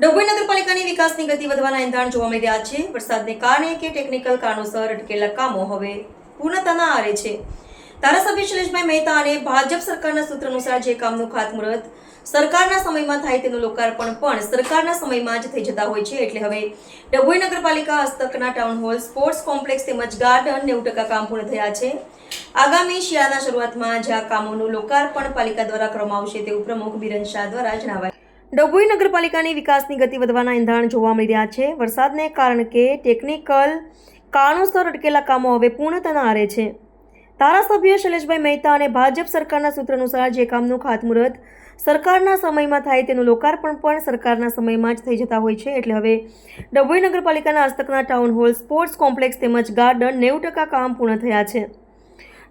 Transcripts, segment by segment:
ડભોઈ નગરપાલિકાની વિકાસની ગતિ વધવાના એંધાણ જોવા મળી રહ્યા છે. વરસાદને કારણે કે ટેકનિકલ કારણોસર અટકેલા કામો હવે પૂર્ણતાના આરે છે. ધારાસભ્ય શૈલેષભાઈ મહેતા અને ભાજપ સરકારના સૂત્ર અનુસાર જે કામનું ખાતમુહૂર્ત સરકારના સમયમાં થાય તેનું લોકાર્પણ પણ સરકારના સમયમાં જ થઈ જતા હોય છે. એટલે હવે ડભોઈ નગરપાલિકા હસ્તકના ટાઉન હોલ, સ્પોર્ટ્સ કોમ્પ્લેક્સ તેમજ ગાર્ડન 90% કામ પૂર્ણ થયા છે. આગામી શિયાળાના શરૂઆતમાં જ આ કામોનું લોકાર્પણ પાલિકા દ્વારા કરવામાં આવશે તેવું પ્રમુખ બિરેન શાહ દ્વારા જણાવાયું. ડભોઈ નગરપાલિકાની વિકાસની ગતિ વધવાના એંધાણ જોવા મળી રહ્યા છે. વરસાદને કારણે કે ટેકનિકલ કારણોસર અટકેલા કામો હવે પૂર્ણતાના આરે છે. ધારાસભ્ય શૈલેષભાઈ મહેતા અને ભાજપ સરકારના સૂત્ર અનુસાર જે કામનું ખાતમુહૂર્ત સરકારના સમયમાં થાય તેનું લોકાર્પણ પણ સરકારના સમયમાં જ થઈ જતા હોય છે. એટલે હવે ડભોઈ નગરપાલિકાના હસ્તકના ટાઉન હોલ, સ્પોર્ટ્સ કોમ્પ્લેક્સ તેમજ ગાર્ડન 90% કામ પૂર્ણ થયા છે.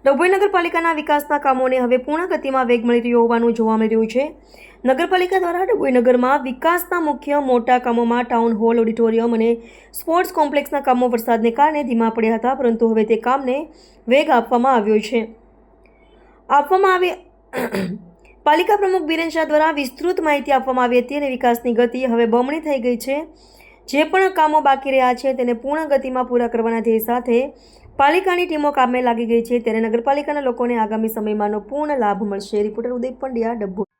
ડભોઈ નગરપાલિકાના વિકાસના કામોને હવે પૂર્ણ ગતિમાં વેગ મળી રહ્યો હોવાનું જોવા મળી રહ્યું છે. નગરપાલિકા દ્વારા ડભોઈ નગરમાં વિકાસના મુખ્ય મોટા કામોમાં ટાઉન હોલ, ઓડિટોરિયમ અને સ્પોર્ટ્સ કોમ્પ્લેક્સના કામો વરસાદને કારણે ધીમા પડ્યા હતા, પરંતુ હવે તે કામને વેગ આપવામાં આવ્યો છે. પાલિકા પ્રમુખ બિરેન શાહ દ્વારા વિસ્તૃત માહિતી આપવામાં આવી હતી અને વિકાસની ગતિ હવે બમણી થઈ ગઈ છે. જે પણ કામો બાકી રહ્યા છે તેને પૂર્ણ ગતિમાં પૂરા કરવાના ધ્યેય સાથે પાલિકાની ટીમો કામે લાગી ગઈ છે. ત્યારે નગરપાલિકાના લોકોને આગામી સમયમાંનો પૂર્ણ લાભ મળશે. Reporter Uday Pandya, Dabhoi.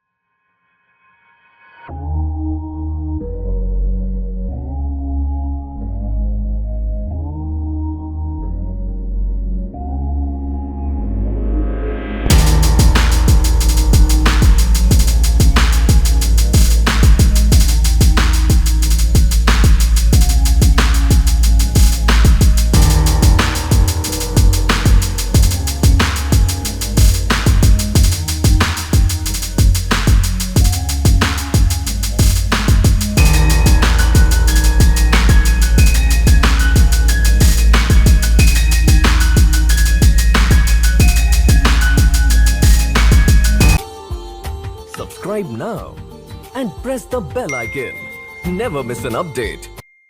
Subscribe now and press the bell icon. Never miss an update.